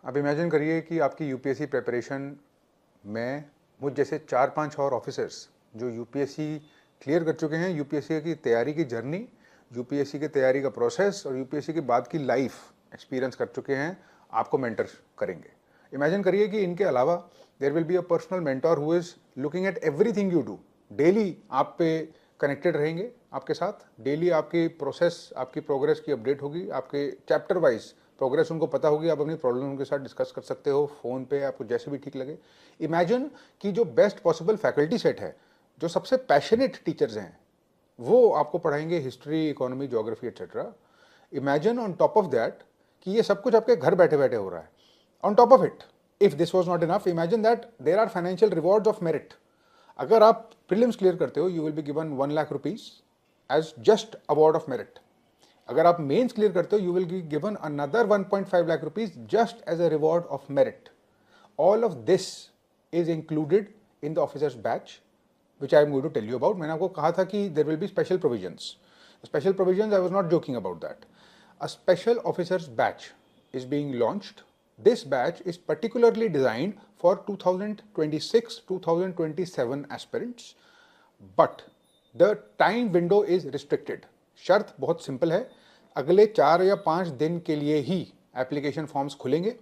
अब इमेजिन करिए कि आपकी यूपीएससी प्रिपरेशन में मुझ जैसे 4-5 और ऑफिसर्स जो यूपीएससी क्लियर कर चुके हैं, यूपीएससी की तैयारी की जर्नी, यूपीएससी की तैयारी का प्रोसेस और यूपीएससी के बाद की लाइफ एक्सपीरियंस कर चुके हैं, आपको मेंटर करेंगे। इमेजिन करिए कि इनके अलावा there will be a personal mentor who is looking at everything you do. Daily आप पे कनेक्टेड रहेंगे, आपके साथ डेली आपकी प्रोसेस, आपकी प्रोग्रेस की अपडेट होगी, आपके चैप्टर वाइज प्रोग्रेस उनको पता होगी, आप अपनी प्रॉब्लम उनके साथ डिस्कस कर सकते हो फ़ोन पे, आपको जैसे भी ठीक लगे। इमेजिन कि जो बेस्ट पॉसिबल फैकल्टी सेट है, जो सबसे पैशनेट टीचर्स हैं, वो आपको पढ़ाएंगे history, economy, geography etcetera. Imagine on top of that कि ये सब कुछ आपके घर बैठे बैठे हो रहा है। On top of it, if this was not enough, imagine that there are financial rewards of merit. अगर आप प्रीलिम्स क्लियर करते हो, you will be given 1 lakh rupees as just award of merit. अगर आप मेंस क्लियर करते हो, you will be given another 1.5 lakh rupees just as a reward of merit. All of this is included in the officers batch which I am going to tell you about. मैंने आपको कहा था कि there will be special provisions. Special provisions, I was not joking about that. A special officers batch is being launched. This batch is particularly designed for 2026-2027 aspirants, but the time window is restricted. शर्त बहुत simple है, अगले 4 या 5 दिन के लिए ही application forms खुलेंगे।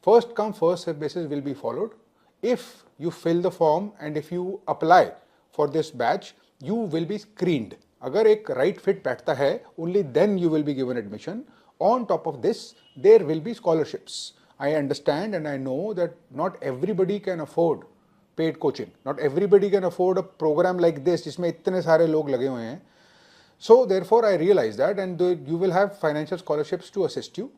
First come first serve basis will be followed. If you fill the form and if you apply for this batch, you will be screened. अगर एक right fit बैठता है, only then you will be given admission. On top of this, there will be scholarships. I understand and I know that not everybody can afford paid coaching. Not everybody can afford a program like this जिसमें इतने सारे लोग लगे हुए हैं. So therefore I realize that and you will have financial scholarships to assist you.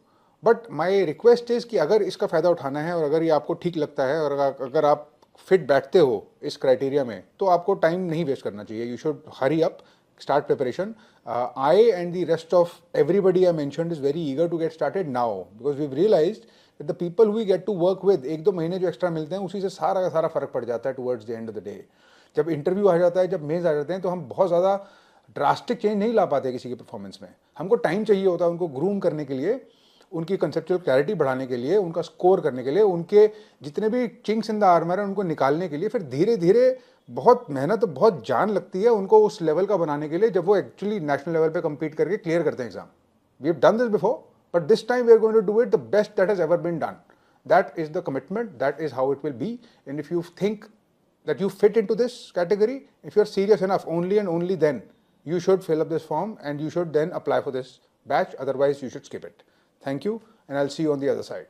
But my request is कि अगर इसका फ़ायदा उठाना है और अगर ये आपको ठीक लगता है और अगर आप फिट बैठते हो इस क्राइटेरिया में, तो आपको टाइम नहीं वेस्ट करना चाहिए. You should hurry up, start preparation. I and the rest of everybody I mentioned is very eager to get started now, because we realised that the people we get to work with, 1-2 महीने जो extra मिलते हैं उसी से सारा का सारा फ़र्क पड़ जाता है towards the end of the day. जब इंटरव्यू आ जाता है, जब मेज आ जाते हैं, तो हम बहुत ज़्यादा ड्रास्टिक चेंज नहीं ला पाते किसी की परफॉर्मेंस में. हमको टाइम चाहिए होता है उनको ग्रूम करने के लिए, उनकी कंसेप्चुअल क्लैरिटी बढ़ाने के लिए, उनका स्कोर करने के लिए, उनके जितने भी चिंक्स इन द आर्मर है उनको निकालने के लिए. फिर धीरे धीरे बहुत मेहनत, बहुत जान लगती है उनको उस लेवल का बनाने के लिए जब वो एक्चुअली नेशनल लेवल पे compete करके क्लियर करते हैं exam. We have done this before, but this time we are going to do it the best that has ever been done. That is the commitment, that is how it will be. And if you think that you fit into this category, if you are serious enough, only and only then you should fill up this form and you should then apply for this batch. Otherwise you should skip it. Thank you, and I'll see you on the other side.